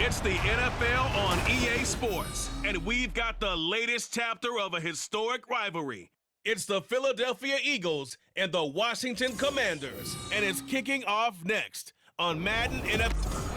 It's the NFL on EA Sports, and we've got the latest chapter of a historic rivalry. It's the Philadelphia Eagles and the Washington Commanders, and it's kicking off next on Madden NFL.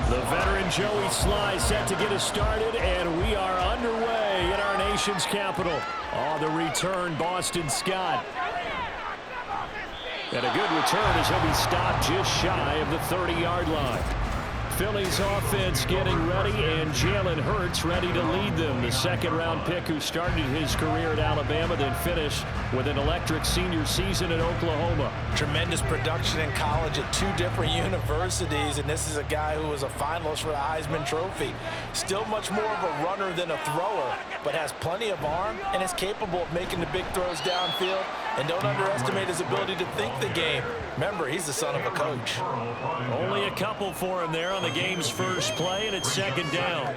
The veteran Joey Sly set to get us started, and we are underway in our nation's capital. On the return, Boston Scott. And a good return as he'll be stopped just shy of the 30-yard line. Philly's offense getting ready, and Jalen Hurts ready to lead them. The second-round pick who started his career at Alabama, then finished with an electric senior season at Oklahoma. Tremendous production in college at two different universities, and this is a guy who was a finalist for the Heisman Trophy. Still much more of a runner than a thrower, but has plenty of arm and is capable of making the big throws downfield. And don't underestimate his ability to think the game. Remember, he's the son of a coach. Only a couple for him there on the game's first play, and it's second down.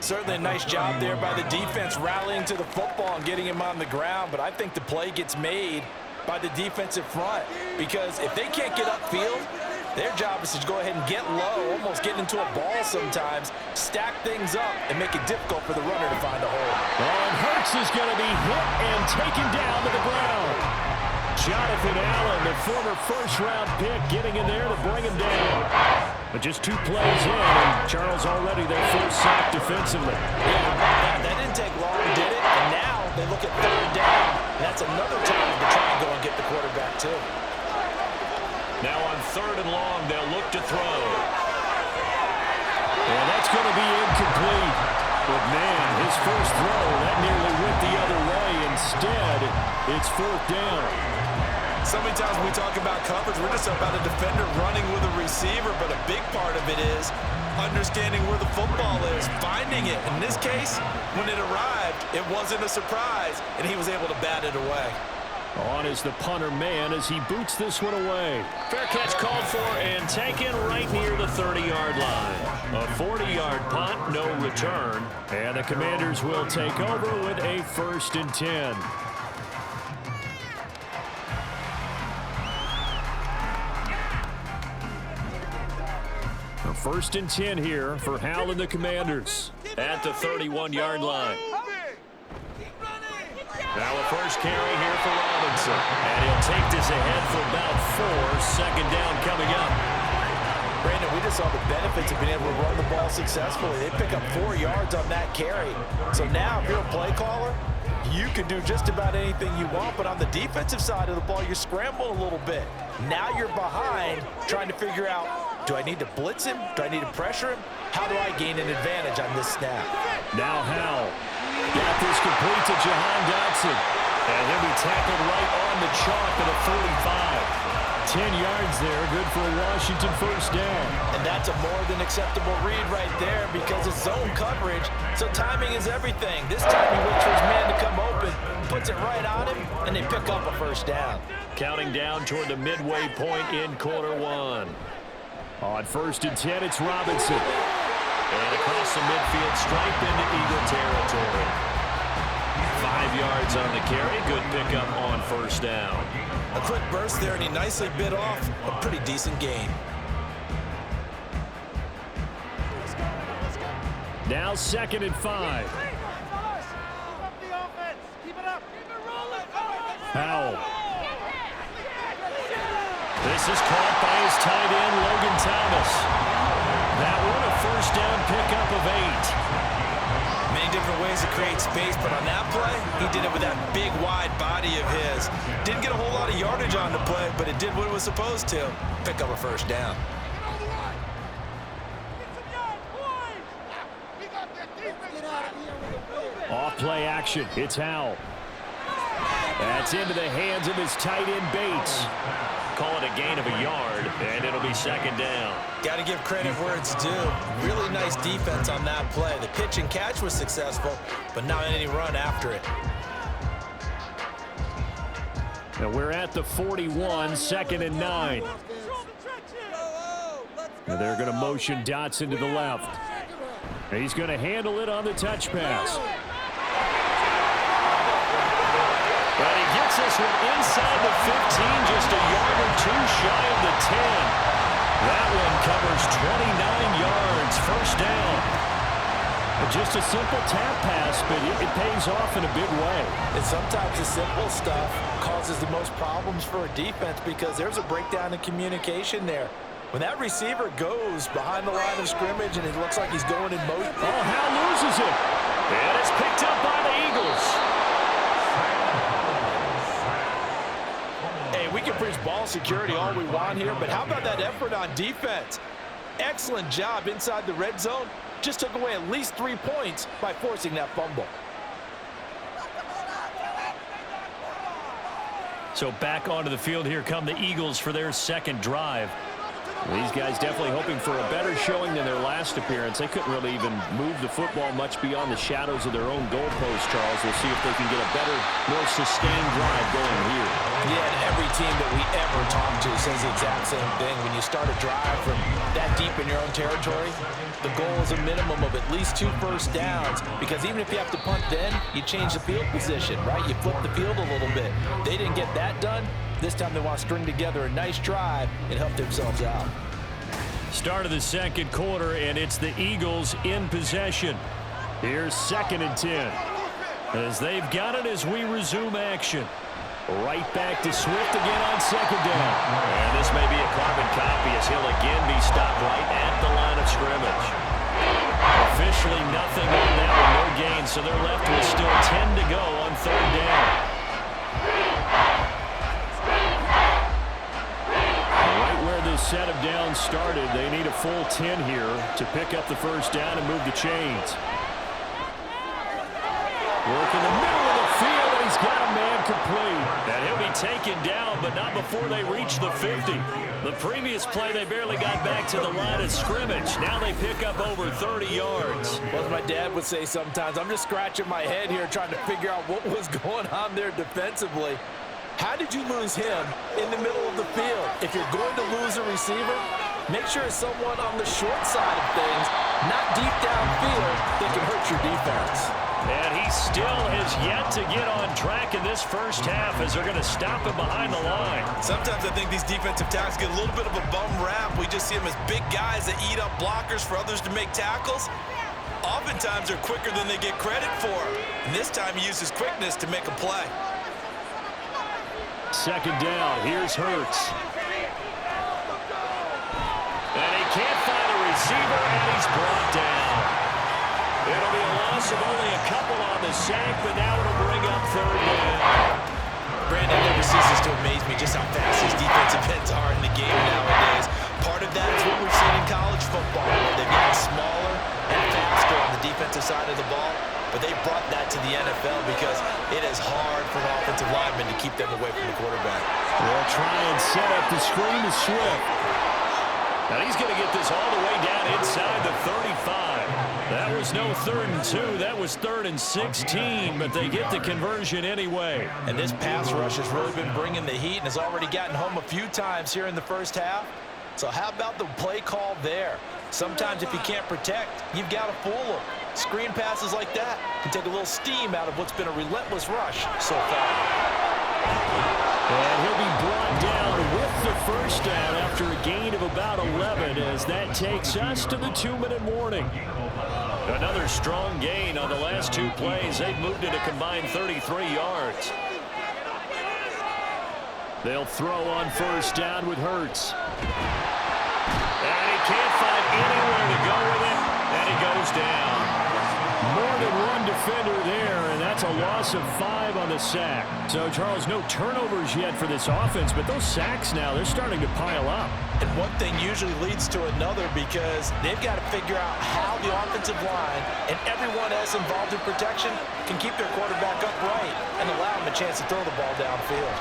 Certainly a nice job there by the defense rallying to the football and getting him on the ground, but I think the play gets made by the defensive front, because if they can't get upfield, their job is to go ahead and get low, almost get into a ball sometimes, stack things up, and make it difficult for the runner to find a hole. And Hurts is going to be hit and taken down to the ground. Jonathan Allen, the former first-round pick, getting in there to bring him down. But just 2 plays in, and Charles already their first sack defensively. Yeah, that didn't take long, did it? And now they look at third down. And that's another time to try and go and get the quarterback, too. Now on third and long, they'll look to throw. And that's going to be incomplete. But, man, his first throw, that nearly went the other way. Instead, it's fourth down. So many times when we talk about coverage, we're just about a defender running with a receiver, but a big part of it is understanding where the football is, finding it. In this case, when it arrived, it wasn't a surprise, and he was able to bat it away. On is the punter man as he boots this one away. Fair catch called for and taken right near the 30-yard line. A 40-yard punt, no return. And the Commanders will take over with a 1st and 10. A 1st and 10 here for Hal and the Commanders at the 31-yard line. Now a first carry here for Robinson. And he'll take this ahead for about 4. Second down coming up. Brandon, we just saw the benefits of being able to run the ball successfully. They pick up 4 yards on that carry. So now, if you're a play caller, you can do just about anything you want. But on the defensive side of the ball, you're scrambling a little bit. Now you're behind trying to figure out, do I need to blitz him? Do I need to pressure him? How do I gain an advantage on this snap? Now Hal. Got this complete to Jahan Dotson. And he'll be tackled right on the chalk at a 45. 10 yards there, good for a Washington first down. And that's a more than acceptable read right there because it's zone coverage, so timing is everything. This time he waits for his man to come open, puts it right on him, and they pick up a first down. Counting down toward the midway point in quarter 1. On 1st and 10, it's Robinson. And across the midfield stripe into Eagle territory. 5 yards on the carry. Good pickup on first down. A quick burst there, and he nicely bit off a pretty decent gain. Now 2nd and 5. Howell. This is caught by his tight end, Logan Thomas. That one a first down pickup of 8. Many different ways to create space, but on that play, he did it with that big, wide body of his. Didn't get a whole lot of yardage on the play, but it did what it was supposed to. Pick up a first down. Off play action. It's Howell. That's into the hands of his tight end Bates. Call it a gain of a yard, and it'll be second down. Got to give credit where it's due. Really nice defense on that play. The pitch and catch was successful, but not any run after it. And we're at the 41, 2nd and 9. And they're going to motion Dotson to the left. And he's going to handle it on the touch pass. But he gets this one inside the 15, just a yard or two shy of the 10. That one covers 29 yards, first down. Just a simple tap pass, but it pays off in a big way. And sometimes the simple stuff causes the most problems for a defense because there's a breakdown in communication there. When that receiver goes behind the line of scrimmage and it looks like he's going in motion. Oh, Hal loses it. And it's picked up by the Eagles. Hey, we can preach ball security all we want here, but how about that effort on defense? Excellent job inside the red zone. Just took away at least 3 points by forcing that fumble. So back onto the field here come the Eagles for their second drive. These guys definitely hoping for a better showing than their last appearance. They couldn't really even move the football much beyond the shadows of their own goalpost, Charles. We'll see if they can get a better, more sustained drive going here. Yeah, and every team that we ever talk to says the exact same thing. When you start a drive from that deep in your own territory, the goal is a minimum of at least 2 first downs, because even if you have to punt then, you change the field position, right? You flip the field a little bit. They didn't get that done. This time they want to string together a nice drive and help themselves out. Start of the second quarter, and it's the Eagles in possession. Here's 2nd and 10. As they've got it as we resume action. Right back to Swift again on 2nd down. And this may be a carbon copy as he'll again be stopped right at the line of scrimmage. Officially nothing on that one, no gain, so they're left with still 10 to go on 3rd down. Set of downs started. They need a full 10 here to pick up the first down and move the chains. Work in the middle of the field, and he's got a man complete. And he'll be taken down, but not before they reach the 50. The previous play, they barely got back to the line of scrimmage. Now they pick up over 30 yards. Well, as my dad would say sometimes, I'm just scratching my head here trying to figure out what was going on there defensively. How did you lose him in the middle of the field? If you're going to lose a receiver, make sure it's someone on the short side of things, not deep downfield, that can hurt your defense. And he still has yet to get on track in this first half as they're going to stop him behind the line. Sometimes I think these defensive tackles get a little bit of a bum rap. We just see them as big guys that eat up blockers for others to make tackles. Oftentimes they're quicker than they get credit for. And this time he uses quickness to make a play. 2nd down, here's Hurts. And he can't find a receiver, and he's brought down. It'll be a loss of only a couple on the sack, but now it'll bring up 3rd down. Brandon, never ceases to amaze me just how fast these defensive ends are in the game nowadays. Part of that is what we've seen in college football, where they've gotten smaller and faster on the defensive side of the ball. But they brought that to the NFL because it is hard for an offensive lineman to keep them away from the quarterback. They'll try and set up the screen to Swift. Now he's going to get this all the way down inside the 35. That was no 3rd and 2. That was 3rd and 16, but they get the conversion anyway. And this pass rush has really been bringing the heat and has already gotten home a few times here in the first half. So how about the play call there? Sometimes if you can't protect, you've got to fool them. Screen passes like that can take a little steam out of what's been a relentless rush so far. And he'll be brought down with the first down after a gain of about 11 as that takes us to the 2-minute warning. Another strong gain on the last 2 plays. They've moved it a combined 33 yards. They'll throw on first down with Hurts. And he can't find anywhere to go with it, and he goes down. More than one defender there, and that's a loss of 5 on the sack. So, Charles, no turnovers yet for this offense, but those sacks now, they're starting to pile up. And one thing usually leads to another because they've got to figure out how the offensive line and everyone else involved in protection can keep their quarterback upright and allow him a chance to throw the ball downfield.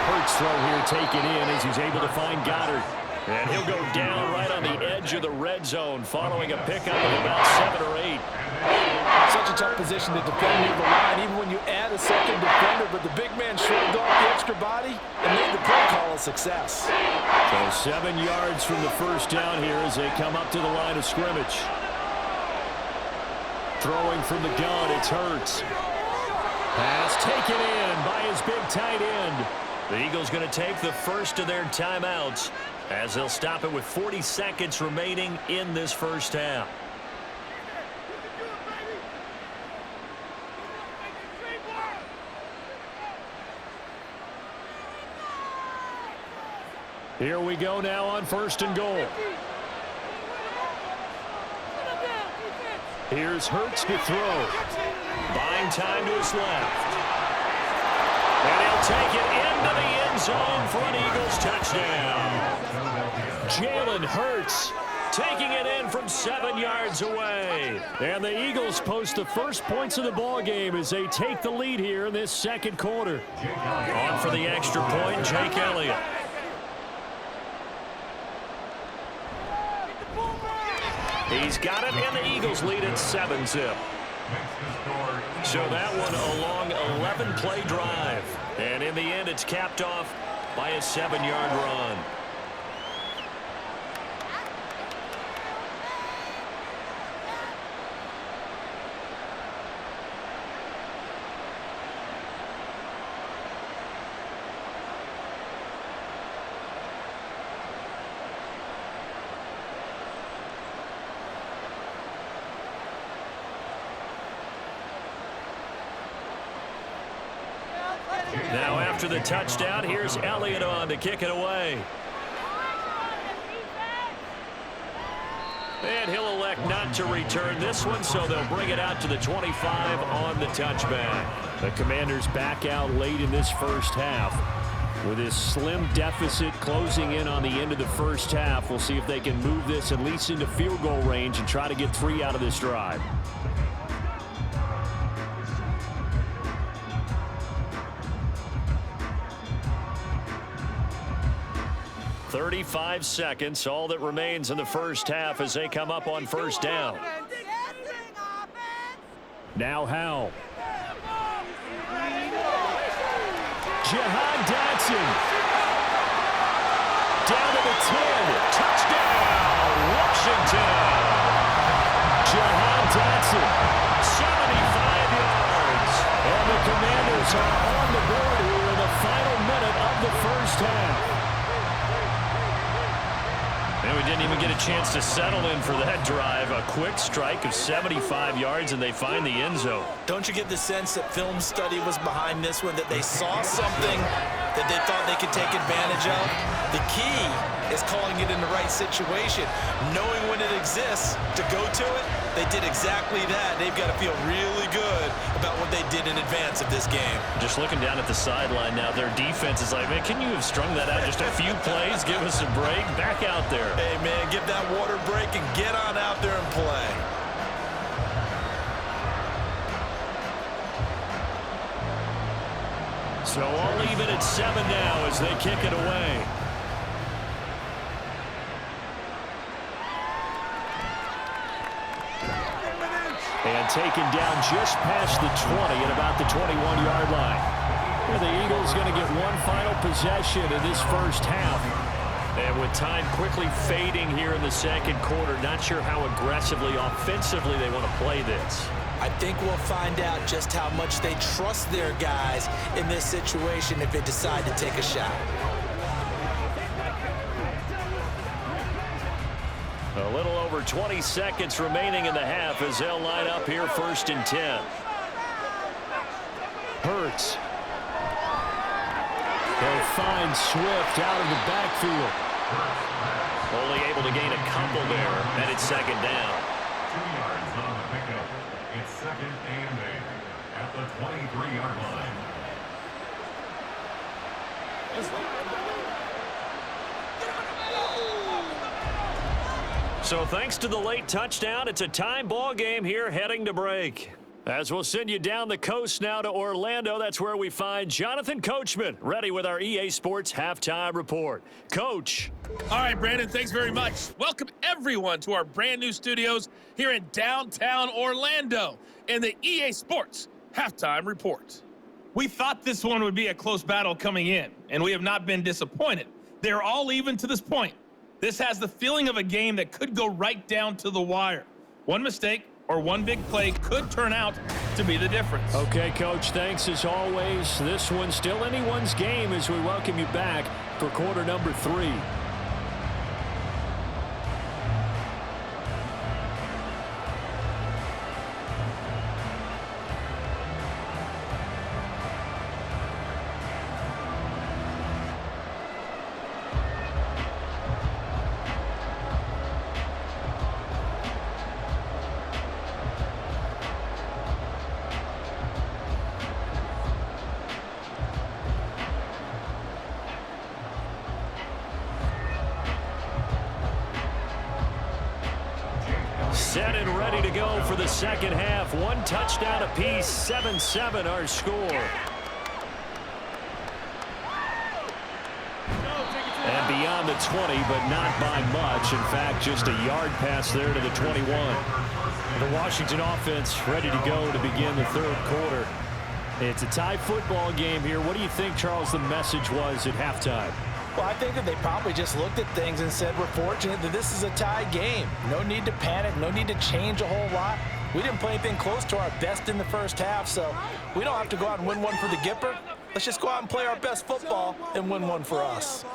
Hurts throw here taken in as he's able to find Goddard. And he'll go down right on the edge of the red zone following a pickup of about 7 or 8. Such a tough position to defend near the line, even when you add a second defender. But the big man shrugged off the extra body and made the play call success. So 7 yards from the first down here as they come up to the line of scrimmage. Throwing from the gun, it's Hurts. Pass taken in by his big tight end. The Eagles going to take the first of their timeouts as they'll stop it with 40 seconds remaining in this first half. Here we go now on 1st and goal. Here's Hurts to throw. Buying time to his left. And he'll take it into the end zone for an Eagles touchdown. Jalen Hurts taking it in from 7 yards away. And the Eagles post the first points of the ball game as they take the lead here in this second quarter. On for the extra point, Jake Elliott. He's got it, and the Eagles lead at 7-zip. So that one a long 11-play drive. And in the end, it's capped off by a 7-yard run. Now after the touchdown, here's Elliott on to kick it away. And he'll elect not to return this one, so they'll bring it out to the 25 on the touchback. The Commanders back out late in this first half. With this slim deficit closing in on the end of the first half, we'll see if they can move this at least into field goal range and try to get 3 out of this drive. 35 seconds, all that remains in the first half as they come up on first down. Now Howell. Jahan Dotson. Down to the 10. Touchdown, Washington. Jahan Dotson, 75 yards. And the Commanders are on the board here in the final minute of the first half. And we didn't even get a chance to settle in for that drive. A quick strike of 75 yards, and they find the end zone. Don't you get the sense that film study was behind this one, that they saw something that they thought they could take advantage of? The key is calling it in the right situation, knowing when it exists to go to it. They did exactly that. They've got to feel really good about what they did in advance of this game. Just looking down at the sideline now, their defense is like, man, can you have strung that out just a few plays? Give us a break. Back out there. Hey, man, give that water break and get on out there and play. So I'll leave it at 7 now as they kick it away. And taken down just past the 20 at about the 21-yard line. And the Eagles going to get one final possession in this first half. And with time quickly fading here in the second quarter, not sure how aggressively, offensively they want to play this. I think we'll find out just how much they trust their guys in this situation if they decide to take a shot. A little over 20 seconds remaining in the half as they'll line up here 1st and 10. Hurts. They'll find Swift out of the backfield. Only able to gain a couple there, and it's 2nd down. 2 yards on the pickup. It's 2nd and 8 at the 23-yard line. So thanks to the late touchdown, it's a time ball game here heading to break. As we'll send you down the coast now to Orlando, that's where we find Jonathan Coachman, ready with our EA Sports Halftime Report. Coach. All right, Brandon, thanks very much. Welcome, everyone, to our brand new studios here in downtown Orlando in the EA Sports Halftime Report. We thought this one would be a close battle coming in, and we have not been disappointed. They're all even to this point. This has the feeling of a game that could go right down to the wire. One mistake or one big play could turn out to be the difference. Okay, Coach, thanks as always. This one's still anyone's game as we welcome you back for quarter number 3. Set and ready to go for the second half. One touchdown apiece, 7-7 our score. And beyond the 20, but not by much. In fact, just a yard pass there to the 21. The Washington offense ready to go to begin the third quarter. It's a tie football game here. What do you think, Charles, the message was at halftime? Well, I think that they probably just looked at things and said, we're fortunate that this is a tie game. No need to panic, no need to change a whole lot. We didn't play anything close to our best in the first half, so we don't have to go out and win one for the Gipper. Let's just go out and play our best football and win one for us.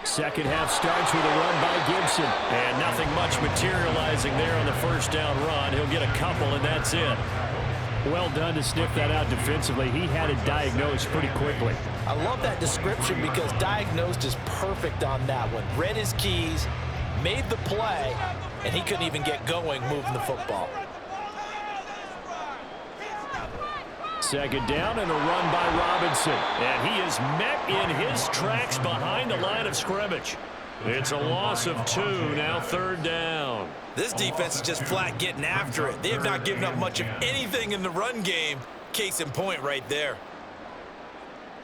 Second half starts with a run by Gibson. And nothing much materializing there on the first down run. He'll get a couple, and that's it. Well done to sniff that out defensively. He had it diagnosed pretty quickly. I love that description because diagnosed is perfect on that one. Read his keys, made the play, and he couldn't even get going moving the football. Second down and a run by Robinson. And he is met in his tracks behind the line of scrimmage. It's a loss of 2, now third down. This defense is just flat getting after it. They have not given up much of anything in the run game. Case in point right there.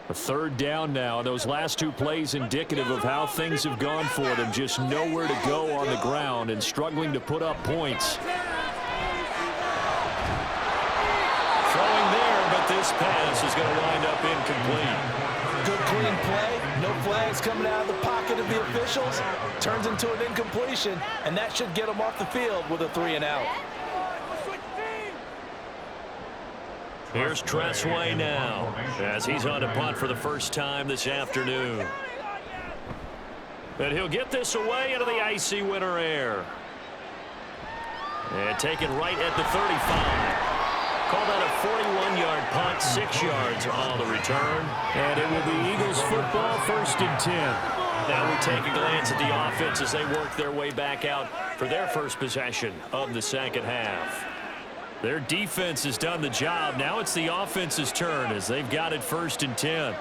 A third down now. Those last 2 plays indicative of how things have gone for them. Just nowhere to go on the ground and struggling to put up points. Throwing there, but this pass is going to wind up incomplete. Good clean play. No flags coming out of the pocket of the officials. Turns into an incompletion, and that should get them off the field with a 3-and-out. Here's Tressway now as he's on to punt for the first time this afternoon. But he'll get this away into the icy winter air. And taken right at the 35. Called out a 41-yard punt, 6 yards on the return. And it will be Eagles football, 1st and 10. Now we take a glance at the offense as they work their way back out for their first possession of the second half. Their defense has done the job. Now it's the offense's turn as they've got it 1st and 10.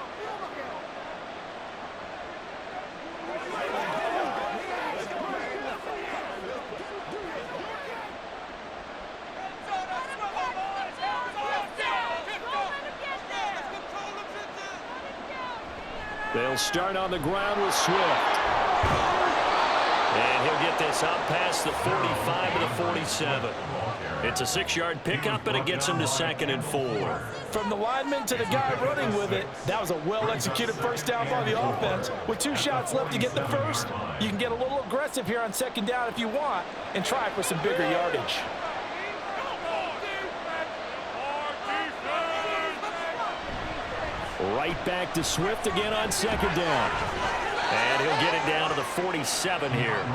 They'll start on the ground with Swift. And he'll get this up past the 45 to the 47. It's a 6-yard pickup, and it gets him to 2nd and 4. From the lineman to the guy running with it, that was a well-executed first down by the offense. With 2 shots left to get the first, you can get a little aggressive here on 2nd down if you want and try for some bigger yardage. Right back to Swift again on 2nd down. And he'll get it down to the 47 here.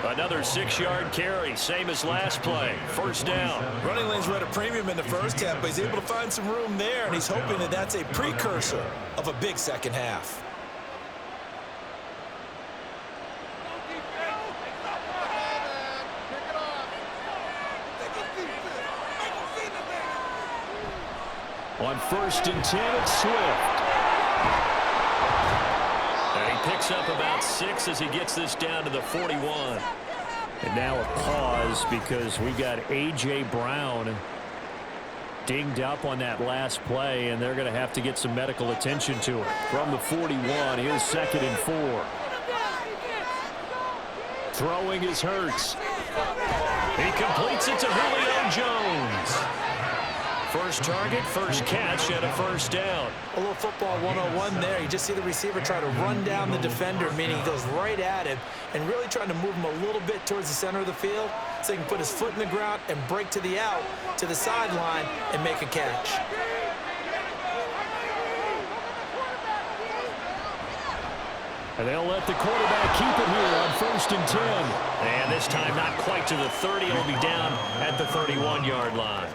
Another 6-yard carry, same as last play. First down. Running lanes were at a premium in the first half, but he's able to find some room there, and he's hoping that that's a precursor of a big second half. On 1st and 10, it's Swift. And he picks up about 6 as he gets this down to the 41. And now a pause because we got A.J. Brown dinged up on that last play, and they're going to have to get some medical attention to it. From the 41, here's 2nd and 4. Throwing is Hurts. He completes it to Julio Jones. First target, first catch, and a first down. A little football 101 there. You just see the receiver try to run down the defender, meaning he goes right at him and really trying to move him a little bit towards the center of the field so he can put his foot in the ground and break to the out, to the sideline, and make a catch. And they'll let the quarterback keep it here on 1st and 10. And this time not quite to the 30. It'll be down at the 31-yard line.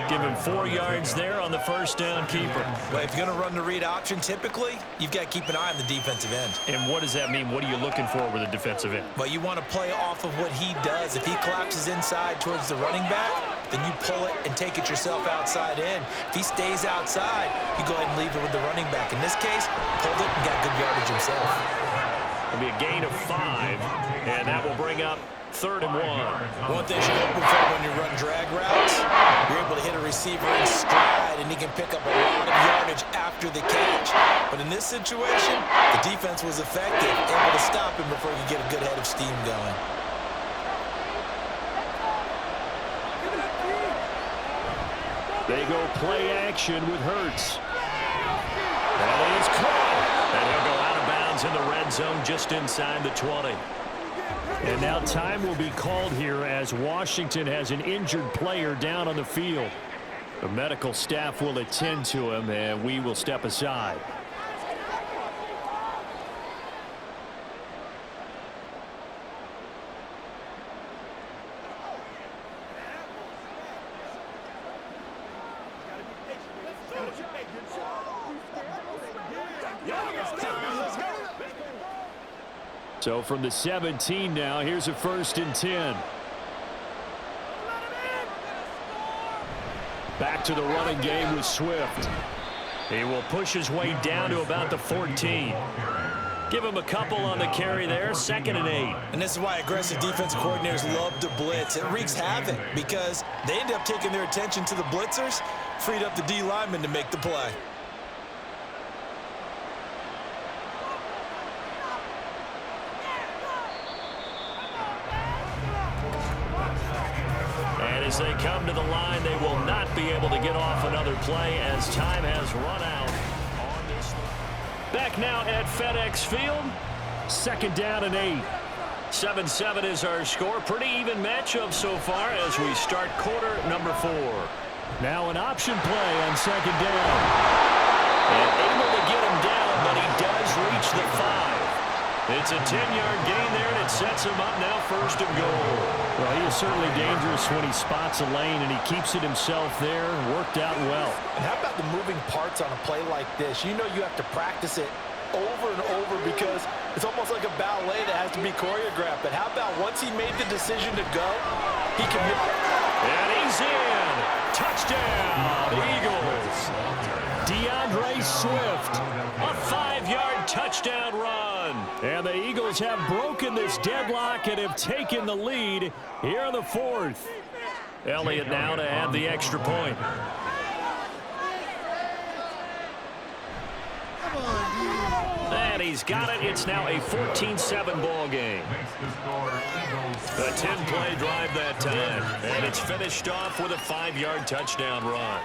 Give him 4 yards there on the first down keeper. Well, if you're going to run the read option, typically, you've got to keep an eye on the defensive end. And what does that mean? What are you looking for with a defensive end? Well, you want to play off of what he does. If he collapses inside towards the running back, then you pull it and take it yourself outside in. If he stays outside, you go ahead and leave it with the running back. In this case, pulled it and got good yardage himself. It'll be a gain of 5, and that will bring up 3rd and 1. One thing you're hoping for when you run drag routes, you're able to hit a receiver in stride, and he can pick up a lot of yardage after the catch. But in this situation, the defense was effective, able to stop him before he could get a good head of steam going. They go play action with Hurts. That is caught. And he'll go out of bounds in the red zone just inside the 20. And now time will be called here as Washington has an injured player down on the field. The medical staff will attend to him, and we will step aside. So from the 17 now, here's a 1st and 10. Back to the running game with Swift. He will push his way down to about the 14. Give him a couple on the carry there, 2nd and 8. And this is why aggressive defensive coordinators love to blitz. It wreaks havoc because they end up taking their attention to the blitzers, freed up the D lineman to make the play. As they come to the line, they will not be able to get off another play as time has run out. Back now at FedEx Field. 2nd down and 8. 7-7 is our score. Pretty even matchup so far as we start quarter number 4. Now an option play on 2nd down. And able to get him down, but he does reach the 5. It's a 10-yard gain there, and it sets him up now 1st and goal. Well, he is certainly dangerous when he spots a lane, and he keeps it himself there. Worked out well. And how about the moving parts on a play like this? You know you have to practice it over and over because it's almost like a ballet that has to be choreographed. But how about once he made the decision to go, he committed. And he's in. Touchdown, Eagles. DeAndre Swift. A 5-yard touchdown run. And the Eagles have broken this deadlock and have taken the lead here in the 4th. Elliott now to add the extra point. And he's got it. It's now a 14-7 ball game. A 10-play drive that time. And it's finished off with a 5-yard touchdown run.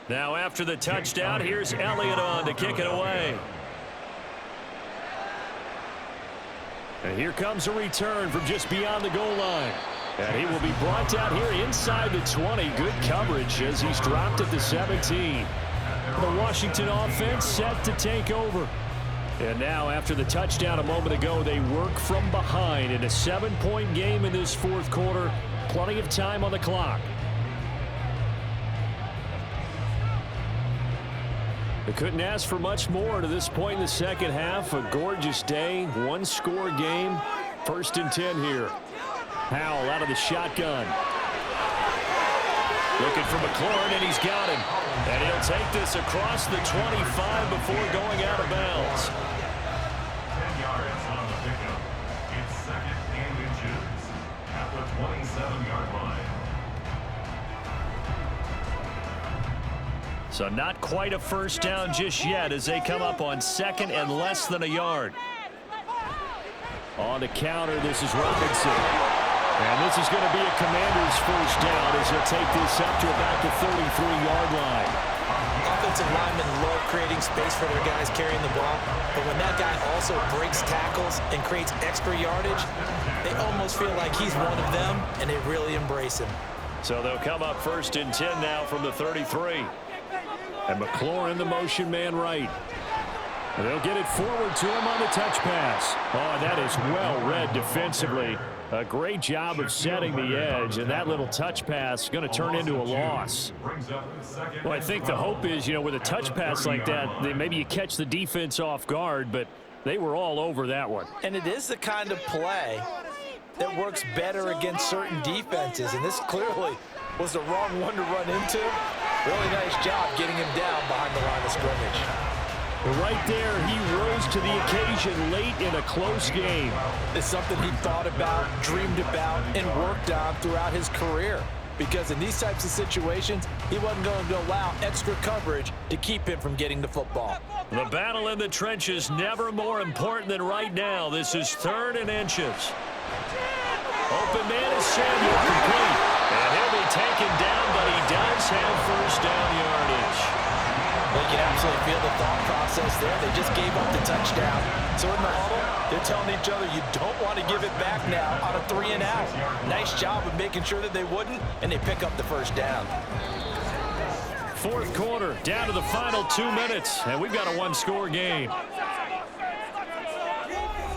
Now after the touchdown, here's Elliott on to kick it away. And here comes a return from just beyond the goal line. And he will be brought down here inside the 20. Good coverage as he's dropped at the 17. The Washington offense set to take over. And now after the touchdown a moment ago, they work from behind in a 7-point game in this 4th quarter. Plenty of time on the clock. They couldn't ask for much more to this point in the 2nd half. A gorgeous day, 1-score game. 1st and 10 here. Howell out of the shotgun. Looking for McLaurin, and he's got him. And he'll take this across the 25 before going out of bounds. 10 yards on the pickup. It's second and inches at the 27-yard line. So not quite a first down just yet as they come up on second and less than a yard. On the counter, this is Robinson. And this is going to be a Commanders first down as he'll take this up to about the 33-yard line. Offensive linemen love creating space for their guys carrying the ball, but when that guy also breaks tackles and creates extra yardage, they almost feel like he's one of them, and they really embrace him. So they'll come up first and 10 now from the 33. And McLaurin, the motion man right. And they'll get it forward to him on the touch pass. Oh, that is well read defensively. A great job of setting the edge, and that little touch pass is going to turn into a loss. Well, I think the hope is, with a touch pass like that, maybe you catch the defense off guard, but they were all over that one. And it is the kind of play that works better against certain defenses, and this clearly was the wrong one to run into. Really nice job getting him down behind the line of scrimmage. Right there, he rose to the occasion late in a close game. It's something he thought about, dreamed about, and worked on throughout his career. Because in these types of situations, he wasn't going to allow extra coverage to keep him from getting the football. The battle in the trenches never more important than right now. This is 3rd and inches. Open man is Samuel, complete. And he'll be taken down, but he does have first down yardage. You can absolutely feel the thought process there. They just gave up the touchdown. So in the huddle, they're telling each other, you don't want to give it back now on a 3-and-out. Nice job of making sure that they wouldn't, and they pick up the first down. 4th quarter, down to the final 2 minutes, and we've got a one-score game.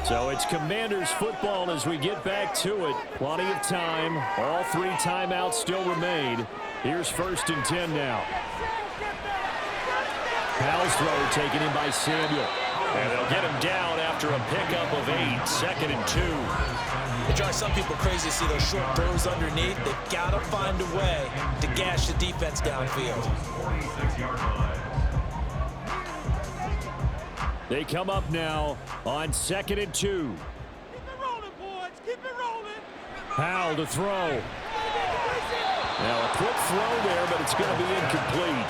So it's Commanders football as we get back to it. Plenty of time. All 3 timeouts still remain. Here's 1st and 10 now. Powell's throw taken in by Samuel. And they'll get him down after a pickup of 8, 2nd and 2. It drives some people crazy to see those short throws underneath. They've got to find a way to gash the defense downfield. 46-yard line. They come up now on 2nd and 2. Keep it rolling, boys. Keep it rolling. Powell to throw. Now a quick throw there, but it's going to be incomplete.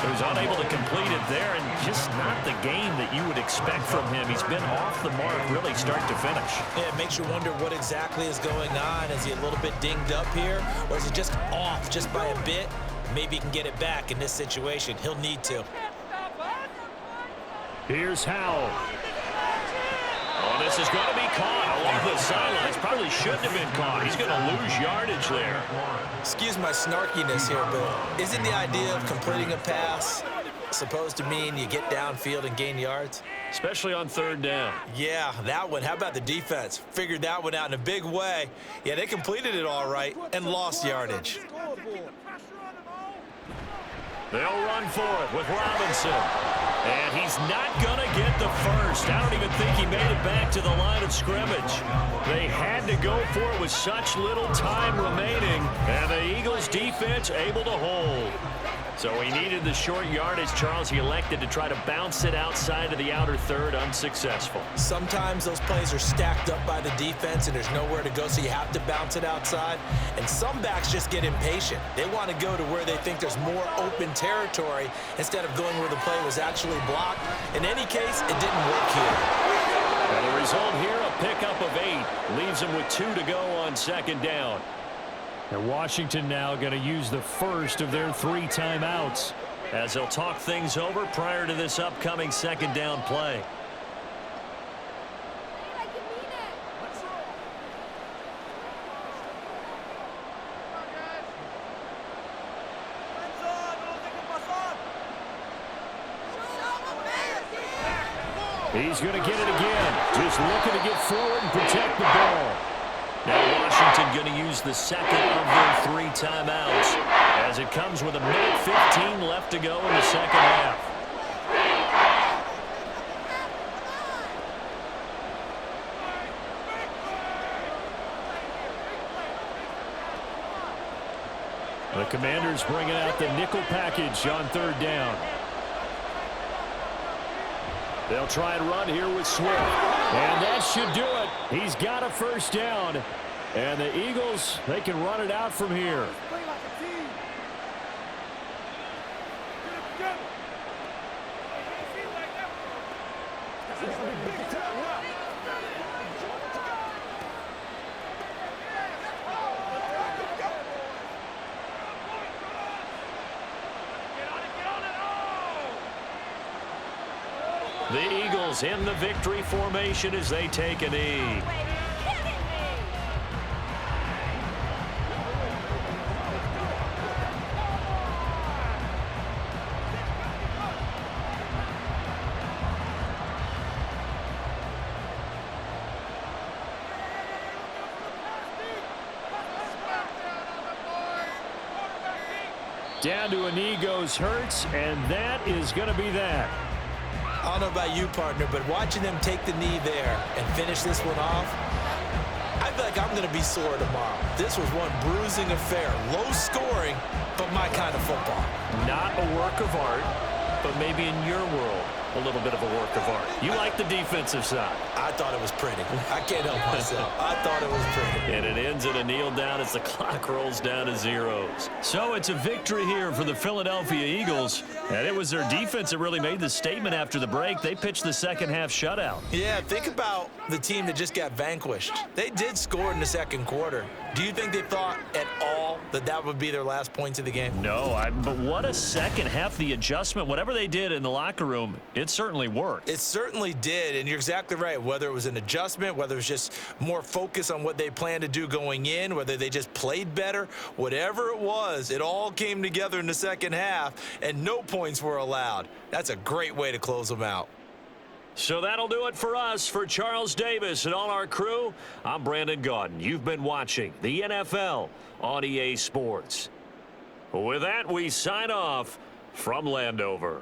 He was unable to complete it there, and just not the game that you would expect from him. He's been off the mark really start to finish. Yeah, it makes you wonder what exactly is going on. Is he a little bit dinged up here, or is he just off just by a bit? Maybe he can get it back in this situation. He'll need to. Here's Howell. Oh, this is going to be caught along the sidelines. Probably shouldn't have been caught. He's going to lose yardage there. Excuse my snarkiness here, but isn't the idea of completing a pass supposed to mean you get downfield and gain yards? Especially on 3rd down. Yeah, that one. How about the defense? Figured that one out in a big way. Yeah, they completed it all right and lost yardage. They'll run for it with Robinson. And he's not going to get the first. I don't even think he made it back to the line of scrimmage. They had to go for it with such little time remaining. And the Eagles defense able to hold. So he needed the short yardage, Charles. He elected to try to bounce it outside of the outer 3rd, unsuccessful. Sometimes those plays are stacked up by the defense and there's nowhere to go, so you have to bounce it outside. And some backs just get impatient. They want to go to where they think there's more open territory instead of going where the play was actually blocked. In any case, it didn't work here. And the result here, a pickup of 8. Leaves them with 2 to go on 2nd down. And Washington now going to use the first of their 3 timeouts as they'll talk things over prior to this upcoming 2nd down play. He's going to get it again. Just looking to get forward and protect the ball. Now Washington going to use the 2nd of their 3 timeouts as it comes with 1:15 left to go in the 2nd half. The Commanders bringing out the nickel package on 3rd down. They'll try and run here with Swift. And that should do it. He's got a 1st down. And the Eagles, they can run it out from here. The Eagles in the victory formation as they take a knee. Down to a knee goes Hurts, and that is going to be that. I don't know about you, partner, but watching them take the knee there and finish this one off, I feel like I'm going to be sore tomorrow. This was one bruising affair. Low scoring, but my kind of football. Not a work of art, but maybe in your world, a little bit of a work of art. You like the defensive side. I thought it was pretty. I can't help myself. I thought it was pretty. And it ends in a kneel down as the clock rolls down to zeros. So it's a victory here for the Philadelphia Eagles. And it was their defense that really made the statement after the break. They pitched the second half shutout. Yeah, think about the team that just got vanquished. They did score in the 2nd quarter. Do you think they thought at all that that would be their last points of the game? No, but what a second half. The adjustment, whatever they did in the locker room, it certainly worked. It certainly did, and you're exactly right. Whether it was an adjustment, whether it was just more focus on what they planned to do going in, whether they just played better, whatever it was, it all came together in the second half, and no points were allowed. That's a great way to close them out. So that'll do it for us. For Charles Davis and all our crew, I'm Brandon Gaudin. You've been watching the NFL on EA Sports. With that, we sign off from Landover.